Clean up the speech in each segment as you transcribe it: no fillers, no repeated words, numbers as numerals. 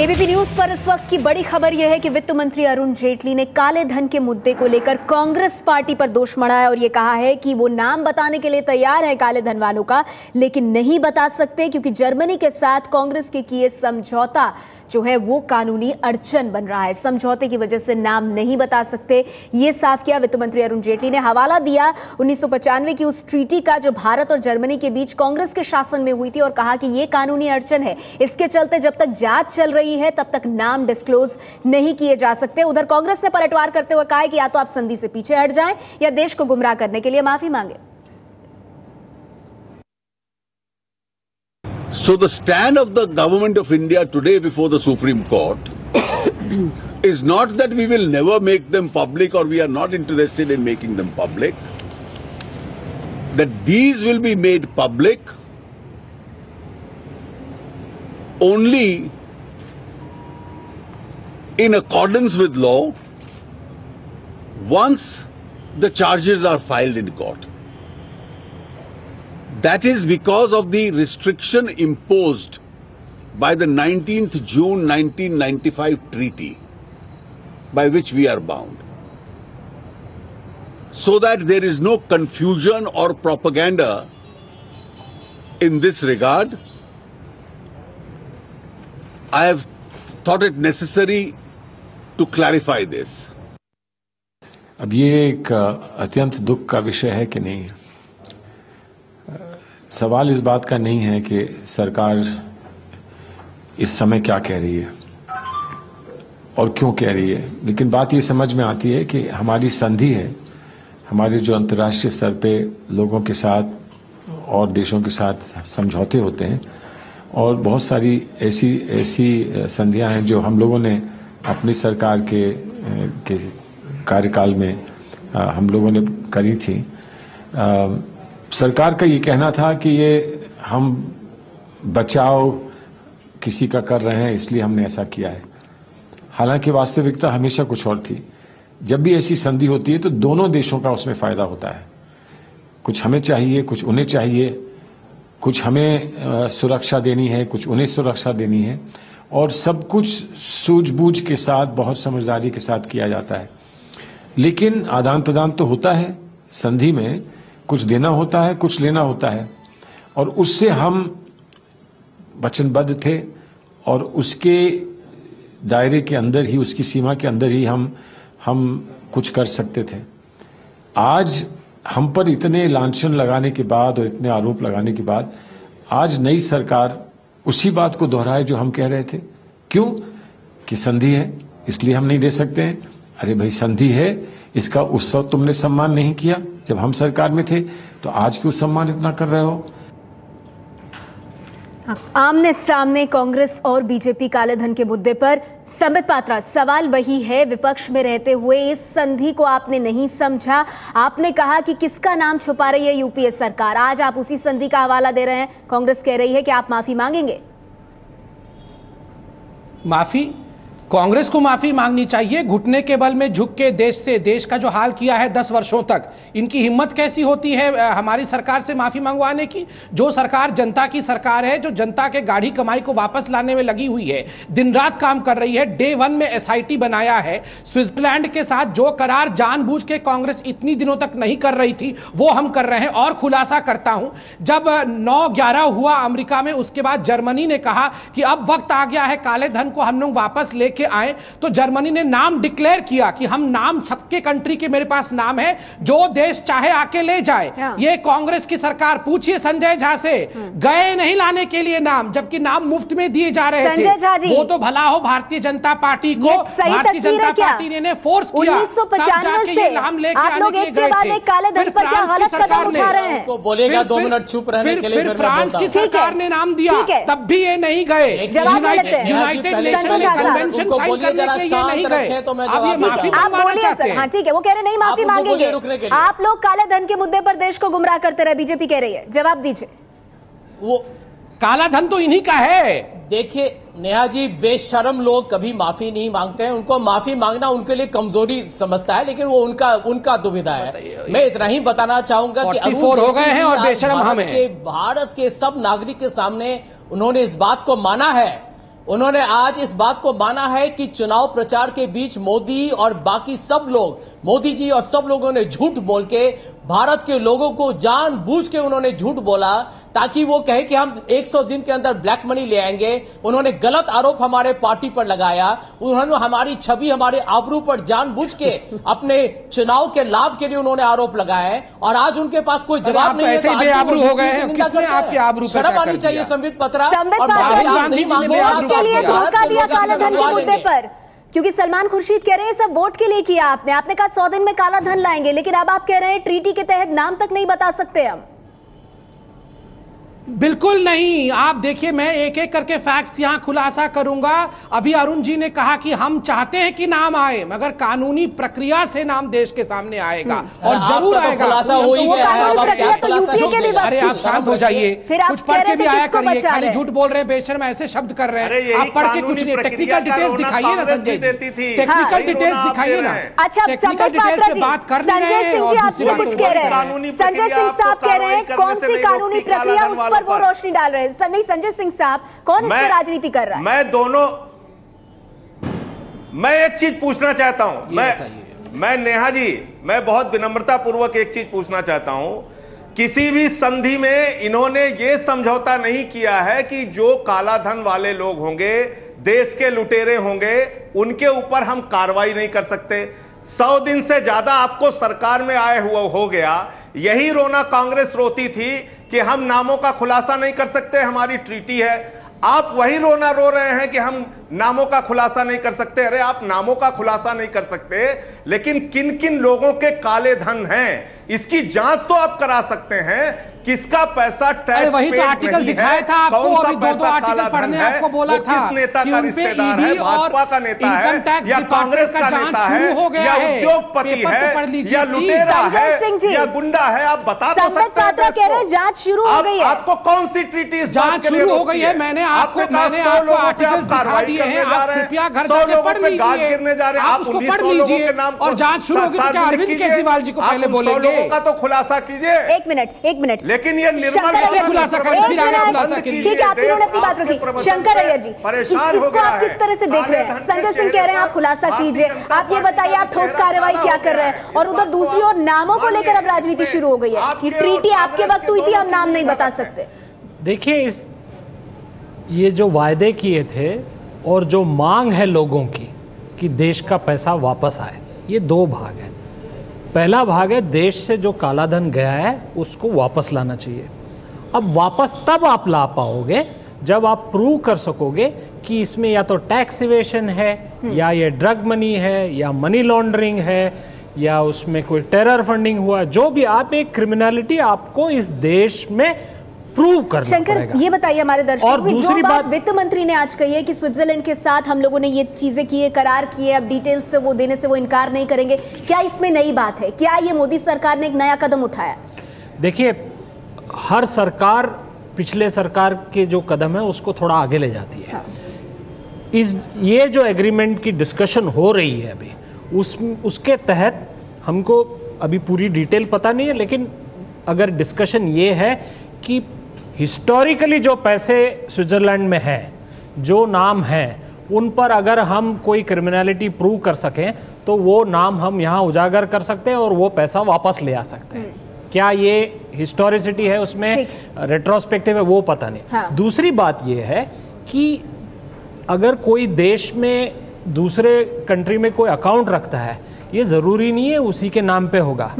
ABP news पर इस वक्त की बड़ी खबर यह है कि वित्त मंत्री अरुण जेटली ने काले धन के मुद्दे को लेकर कांग्रेस पार्टी पर दोष मढ़ाया और ये कहा है कि वो नाम बताने के लिए तैयार है काले धन वालों का, लेकिन नहीं बता सकते क्योंकि जर्मनी के साथ कांग्रेस के किए समझौता जो है वो कानूनी अड़चन बन रहा है। समझौते की वजह से नाम नहीं बता सकते, ये साफ किया वित्त मंत्री अरुण जेटली ने। हवाला दिया 1995 की उस ट्रीटी का जो भारत और जर्मनी के बीच कांग्रेस के शासन में हुई थी और कहा कि ये कानूनी अड़चन है, इसके चलते जब तक जांच चल रही है तब तक नाम डिस्क्लोज नहीं किए जा सकते। उधर कांग्रेस ने पलटवार करते हुए कहा है कि या तो आप संधि से पीछे हट जाएं या देश को गुमराह करने के लिए माफी मांगे। So the stand of the government of India today before the Supreme Court is not that we will never make them public or we are not interested in making them public, that these will be made public only in accordance with law once the charges are filed in court. That is because of the restriction imposed by the 19th June 1995 treaty by which we are bound. So that there is no confusion or propaganda in this regard, I have thought it necessary to clarify this. अब ये एक अत्यंत दुख का विषय है कि नहीं? सवाल इस बात का नहीं है कि सरकार इस समय क्या कह रही है और क्यों कह रही है, लेकिन बात ये समझ में आती है कि हमारी संधि है, हमारे जो अंतर्राष्ट्रीय स्तर पे लोगों के साथ और देशों के साथ समझौते होते हैं और बहुत सारी ऐसी संधियां हैं जो हम लोगों ने अपनी सरकार के कार्यकाल में हम लोगों ने करी थी। सरकार का ये कहना था कि ये हम बचाव किसी का कर रहे हैं इसलिए हमने ऐसा किया है, हालांकि वास्तविकता हमेशा कुछ और थी। जब भी ऐसी संधि होती है तो दोनों देशों का उसमें फायदा होता है, कुछ हमें चाहिए, कुछ उन्हें चाहिए, कुछ हमें सुरक्षा देनी है, कुछ उन्हें सुरक्षा देनी है और सब कुछ सूझबूझ के साथ बहुत समझदारी के साथ किया जाता है। लेकिन आदान प्रदान तो होता है, संधि में कुछ देना होता है, कुछ लेना होता है और उससे हम वचनबद्ध थे और उसके दायरे के अंदर ही, उसकी सीमा के अंदर ही हम कुछ कर सकते थे। आज हम पर इतने लांछन लगाने के बाद और इतने आरोप लगाने के बाद आज नई सरकार उसी बात को दोहराए जो हम कह रहे थे। क्यों? कि संधि है इसलिए हम नहीं दे सकते हैं। अरे भाई, संधि है, इसका उस वक्त तुमने सम्मान नहीं किया जब हम सरकार में थे, तो आज क्यों सम्मान इतना कर रहे हो? आमने सामने कांग्रेस और बीजेपी काले धन के मुद्दे पर। संबित पात्रा, सवाल वही है, विपक्ष में रहते हुए इस संधि को आपने नहीं समझा, आपने कहा कि किसका नाम छुपा रही है यूपीए सरकार, आज आप उसी संधि का हवाला दे रहे हैं। कांग्रेस कह रही है कि आप माफी मांगेंगे। माफी कांग्रेस को माफी मांगनी चाहिए। घुटने के बल में झुक के देश का जो हाल किया है 10 वर्षों तक, इनकी हिम्मत कैसी होती है हमारी सरकार से माफी मंगवाने की? जो सरकार जनता की सरकार है, जो जनता के गाढ़ी कमाई को वापस लाने में लगी हुई है, दिन रात काम कर रही है, डे 1 में एसआईटी बनाया है। स्विट्जरलैंड के साथ जो करार जानबूझ के कांग्रेस इतनी दिनों तक नहीं कर रही थी वो हम कर रहे हैं। और खुलासा करता हूं, जब 9/11 हुआ अमेरिका में, उसके बाद जर्मनी ने कहा कि अब वक्त आ गया है काले धन को हम लोग वापस लेके आए, तो जर्मनी ने नाम डिक्लेयर किया कि हम नाम, सबके कंट्री के मेरे पास नाम है, जो देश चाहे आके ले जाए। ये कांग्रेस की सरकार, पूछिए संजय झा से, गए नहीं लाने के लिए नाम, जबकि नाम मुफ्त में दिए जा रहे थे। वो तो भला हो भारतीय जनता पार्टी को, भारतीय जनता पार्टी ने फोर्स किया 1995 से नाम लेके आप लोग एक के बाद एक काले धन पर क्या गलत कदम उठा रहे हैं? बोलेगा 2 मिनट चुप रहने के लिए। फिर फ्रांस की सरकार ने नाम दिया, तब भी ये नहीं गए। जवाब लेते हैं यूनाइटेड नेशंस कन्वेंशन बोलिए, जरा शांत रखें तो मैं जवाब। आप बोलिए सर। हाँ ठीक है, वो कह रहे नहीं माफी मांगेंगे। आप लोग काले धन के मुद्दे पर देश को गुमराह करते रहे, बीजेपी कह रही है, जवाब दीजिए। वो काला धन तो इन्हीं का है। देखिए नेहा जी, बेशर्म लोग कभी माफी नहीं मांगते हैं, उनको माफी मांगना उनके लिए कमजोरी समझता है, लेकिन वो उनका दुविधा है। मैं इतना ही बताना चाहूंगा कि 44 हो गए हैं और बेशर्म हम हैं। भारत के सब नागरिक के सामने उन्होंने इस बात को माना है उन्होंने आज इस बात को माना है कि चुनाव प्रचार के बीच मोदी और बाकी सब लोग, मोदी जी और सब लोगों ने झूठ बोल के भारत के लोगों को जानबूझ के उन्होंने झूठ बोला ताकि वो कहे कि हम 100 दिन के अंदर ब्लैक मनी ले आएंगे। उन्होंने गलत आरोप हमारे पार्टी पर लगाया, उन्होंने हमारी छवि, हमारे आबरू पर जानबूझ के अपने चुनाव के लाभ के लिए उन्होंने आरोप लगाए और आज उनके पास कोई जवाब नहीं है। बेआबरू हो गए हैं, किसने आपके आबरू पर शर्म आनी चाहिए संबित पात्रा। और वोट के लिए धोखा दिया काले धन के मुद्दे पर, क्योंकि सलमान खुर्शीद कह रहे हैं सब वोट के लिए किया आपने कहा 100 दिन में काला धन लाएंगे, लेकिन अब आप कह रहे हैं ट्रीटी के तहत नाम तक नहीं बता सकते हम। बिल्कुल नहीं, आप देखिए मैं एक एक करके फैक्ट्स यहां खुलासा करूंगा। अभी अरुण जी ने कहा कि हम चाहते हैं कि नाम आए, मगर कानूनी प्रक्रिया से नाम देश के सामने आएगा और जरूर आएगा। अरे आप शांत हो जाइए, कुछ पढ़ के भी आया करिए, खाली झूठ बोल रहे हैं बेशर्म ऐसे शब्द कर रहे हैं। आप पढ़ के कुछ नहीं, टेक्निकल डिटेल्स दिखाइए ना संजय जी, टेक्निकल डिटेल्स दिखाइए ना। अच्छा टेक्निकल डिटेल्स से बात कर रहे हैं। संजय सिंह जी आपसे कुछ कह रहे हैं, संजय सिंह साहब कह रहे हैं कौन सी कानूनी प्रक्रिया उस पर वो रोशनी डाल रहे हैं। नहीं संजय सिंह साहब, कौन इस पर राजनीति कर रहा है? मैं एक चीज पूछना चाहता हूं, मैं नेहा जी, मैं बहुत विनम्रता पूर्वक एक चीज पूछना चाहता हूं। किसी भी संधि में इन्होंने ये समझौता नहीं किया है कि जो काला धन वाले लोग होंगे, देश के लुटेरे होंगे, उनके ऊपर हम कार्रवाई नहीं कर सकते। 100 दिन से ज्यादा आपको सरकार में आए हुआ हो गया, यही रोना कांग्रेस रोती थी कि हम नामों का खुलासा नहीं कर सकते, हमारी ट्रीटी है। आप वही रोना रो रहे हैं कि हम नामों का खुलासा नहीं कर सकते। अरे आप नामों का खुलासा नहीं कर सकते, लेकिन किन किन लोगों के काले धन हैं इसकी जांच तो आप करा सकते हैं। किसका पैसा टैक्स वही तो आर्टिकल दिखाया था आपको, कौन सा अभी पैसा काला धन है, आपको बोला वो किस नेता का रिश्तेदार है, भाजपा का नेता है या कांग्रेस का नेता है या उद्योगपति है या लुटेरा है या गुंडा है, आप बता तो सकते हैं। जांच शुरू हो गई है। आपको कौन सी ट्रीटी इस बात के लिए हो गई है? मैंने आपको 100 लोगों पे आप कार्रवाई करने जा रहे हैं, 100 लोगों पे गाज गिरने जा रहे हैं, आप 1900 लोगों के नाम और जांच शुरू होगी तो अरविंद केजरीवाल जी को पहले बोलेंगे। 100 लोगों का तो खुलासा कीजिए। एक मिनट लेकिन ये निर्मल ठीक है, आप तीनों ने अपनी बात रखी। शंकर अय्यर जी, इसको आप किस तरह से देख रहे हैं? संजय सिंह कह रहे हैं आप खुलासा कीजिए, आप ये बताइए आप ठोस कार्रवाई क्या कर रहे हैं? और उधर दूसरी ओर नामों को लेकर अब राजनीति शुरू हो गई है कि ट्रीटी आपके वक्त हुई थी, हम नाम नहीं बता सकते। देखिए, ये जो वायदे किए थे और जो मांग है लोगों की कि देश का पैसा वापस आए, ये दो भाग है। पहला भाग है देश से जो काला धन गया है उसको वापस लाना चाहिए। अब वापस तब आप ला पाओगे जब आप प्रूव कर सकोगे कि इसमें या तो टैक्स इवेशन है या ये ड्रग मनी है या मनी लॉन्ड्रिंग है या उसमें कोई टेरर फंडिंग हुआ, जो भी आप एक क्रिमिनलिटी आपको इस देश में प्रूव करना शंकर पड़ेगा। ये बताइए हमारे दर्शकों और को, दूसरी जो बात बात वित्त मंत्री ने आज कही है कि स्विट्जरलैंड के साथ हम लोगों ने ये चीजें की है, करार किए, अब डिटेल्स से वो देने से वो इनकार नहीं करेंगे, क्या इसमें नई बात है? क्या ये मोदी सरकार ने एक नया कदम उठाया? देखिए, हर सरकार पिछले सरकार के जो कदम है उसको थोड़ा आगे ले जाती है। ये जो एग्रीमेंट की डिस्कशन हो रही है अभी, उसके तहत हमको अभी पूरी डिटेल पता नहीं है, लेकिन अगर डिस्कशन ये है कि हिस्टोरिकली जो पैसे स्विट्जरलैंड में है, जो नाम है, उन पर अगर हम कोई क्रिमिनलिटी प्रूव कर सकें तो वो नाम हम यहाँ उजागर कर सकते हैं और वो पैसा वापस ले आ सकते हैं। क्या ये हिस्टोरिसिटी है उसमें, रेट्रोस्पेक्टिव है, वो पता नहीं। हाँ। दूसरी बात ये है कि अगर कोई देश में दूसरे कंट्री में कोई अकाउंट रखता है, ये जरूरी नहीं है उसी के नाम पे होगा।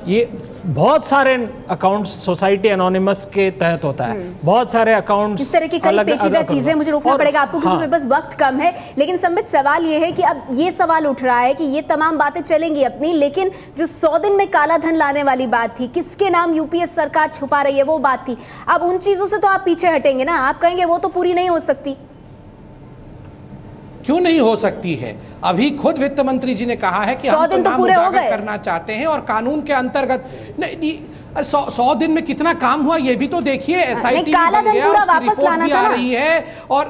ये बहुत सारे अकाउंट्स सोसाइटी एनोनिमस के तहत होता है, बहुत सारे अकाउंट्स, इस तरह की कई पेचीदा चीजें, मुझे रोकना पड़ेगा आपको क्योंकि बस वक्त कम है। लेकिन संबित सवाल ये है कि अब ये सवाल उठ रहा है कि ये तमाम बातें चलेंगी अपनी, लेकिन जो 100 दिन में काला धन लाने वाली बात थी, किसके नाम यूपीए सरकार छुपा रही है, वो बात थी। अब उन चीजों से तो आप पीछे हटेंगे ना, आप कहेंगे वो तो पूरी नहीं हो सकती। क्यों नहीं हो सकती है? अभी खुद वित्त मंत्री जी ने कहा है कि 100 दिन तो पूरे हो गए करना चाहते हैं और कानून के अंतर्गत नहीं। 100 दिन में कितना काम हुआ ये भी तो देखिए। SIT काला धन पूरा वापस लाना था ना। रही है और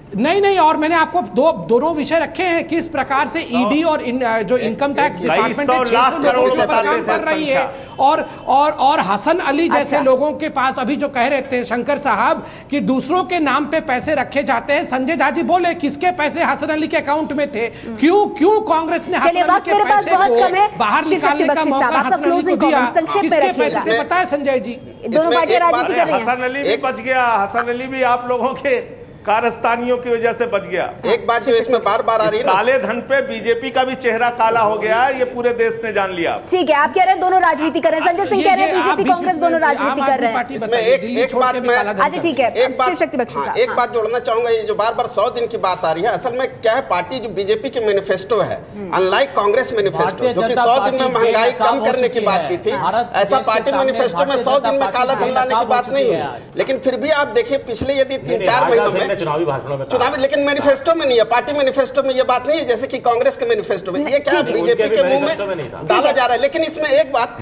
नहीं, और मैंने आपको दोनों विषय रखे हैं, किस प्रकार से ईडी और जो इनकम टैक्स डिपार्टमेंट 600 लोगों के ऊपर काम कर रही है, और हसन अली जैसे लोगों के पास, अभी जो कह रहे थे शंकर साहब कि दूसरों के नाम पे पैसे रखे जाते हैं, संजय झा जी बोले किसके पैसे हसन अली के अकाउंट में थे, क्यों कांग्रेस ने हसन अली के पैसे को बाहर निकालने का मौका हसन अली को दिया, किसके पैसे बताए संजय जी? दोनों पार्टियां राजनीति कर रही हैं। हसन अली भी बच गया, हसन अली भी आप लोगों के कारस्तानियों की वजह से बच गया। एक बात जो इसमें बार बार आ रही है, काले धन पे बीजेपी का भी चेहरा काला हो गया है, ये पूरे देश ने जान लिया। ठीक है, आप कह रहे हैं दोनों राजनीति कर रहे हैं, संजय सिंह कह रहे हैं बीजेपी कांग्रेस दोनों राजनीति कर रहे हैं। इसमें एक बात मैं, अच्छा ठीक है, शिवशक्ति बख्शी साहब, एक बात जोड़ना चाहूंगा, ये जो बार बार 100 दिन की बात आ रही है, असल में क्या है, पार्टी जो बीजेपी की मैनिफेस्टो है, अनलाइक कांग्रेस मैनिफेस्टो जो कि 100 दिन में महंगाई कम करने की बात की थी, ऐसा पार्टी मैनिफेस्टो में 100 दिन में काला धन लाने की बात नहीं हुई। लेकिन फिर भी आप देखिए पिछले यदि 3-4 महीनों में चुनावी भाषणों में, लेकिन मैनिफेस्टो में नहीं है, पार्टी मैनिफेस्टो में ये बात नहीं है जैसे कि कांग्रेस के मैनिफेस्टो में, ये क्या बीजेपी के मुंह में डाला जा रहा है। लेकिन इसमें एक बात,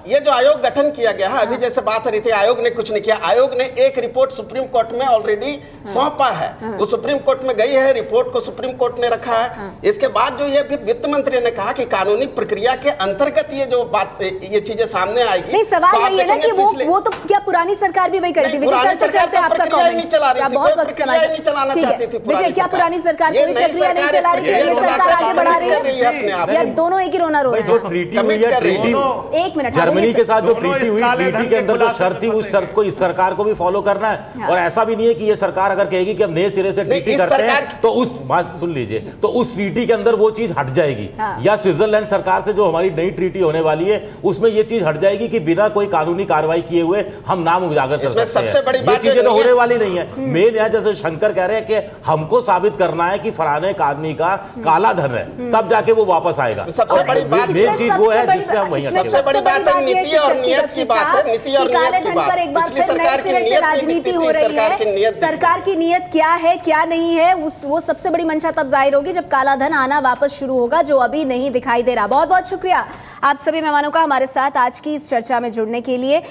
ये जो आयोग गठन किया गया है, अभी जैसे बात हो रही थी आयोग ने कुछ नहीं किया, आयोग ने एक रिपोर्ट सुप्रीम कोर्ट में ऑलरेडी सौंपा है, वो सुप्रीम कोर्ट में गई है, रिपोर्ट को सुप्रीम कोर्ट ने रखा है। इसके बाद जो ये वित्त मंत्री ने कहा कि कानूनी प्रक्रिया के अंतर्गत ये जो बात, ये चीजें सामने आएगी। नहीं, सवाल वही है ना कि वो तो क्या पुरानी सरकार भी वही करी थी? विजय चलते आपका कॉमेंट नहीं चला रही थी, प्रक्रिया नहीं चलाना चाहती थी विजय, क्या पुरानी सरकार कोई प्रक्रिया नहीं चला रही है? ये सरकार आगे बढ़ा रही है या दोनों एक ही रोना रो रहे हैं? जो ट्रीटी हुई है, एक मिनट, जर्मनी के साथ जो ट्रीटी हुई, ट्रीटी के अंदर जो शर्त थी, उस शर्त को इस सरकार को भी फॉलो करना है। और ऐसा भी नहीं है कि ये सरकार अगर कहेगी कि हम नए सिरे से ट्रीटी करते हैं तो उस बात सुन लीजिए, तो उस ट्रीटी के अंदर वो चीज हट जाएगी, या स्विट्जरलैंड सरकार से जो हमारी नई ट्रीटी होने वाली है उसमें ये चीज हट जाएगी कि बिना कोई कानूनी कार्रवाई किए हुए हम नाम उजागर कर सकते हैं। सबसे बड़ी ये चीजें तो होने वाली नहीं है। मेन है जैसे शंकर कह रहे हैं कि हमको साबित करना है कि फलाने एक आदमी का काला धन है, तब जाके वो वापस आएगा। सबसे बड़ी बात, मेन चीज वो है जिसपे हम वहीं सबसे बड़ी बात है नीति और नियत की बात है, नीति और नियत की बात। पिछली सरकार की नियत राजनीति हो रही है, सरकार की नियत क्या है क्या नहीं है, वो सबसे बड़ी मंशा तब जाहिर होगी जब काला धन आना वापस शुरू होगा, जो अभी नहीं दिखाई दे रहा। बहुत बहुत शुक्रिया आप सभी मेहमानों का हमारे साथ आज की इस चर्चा में जुड़ने के लिए।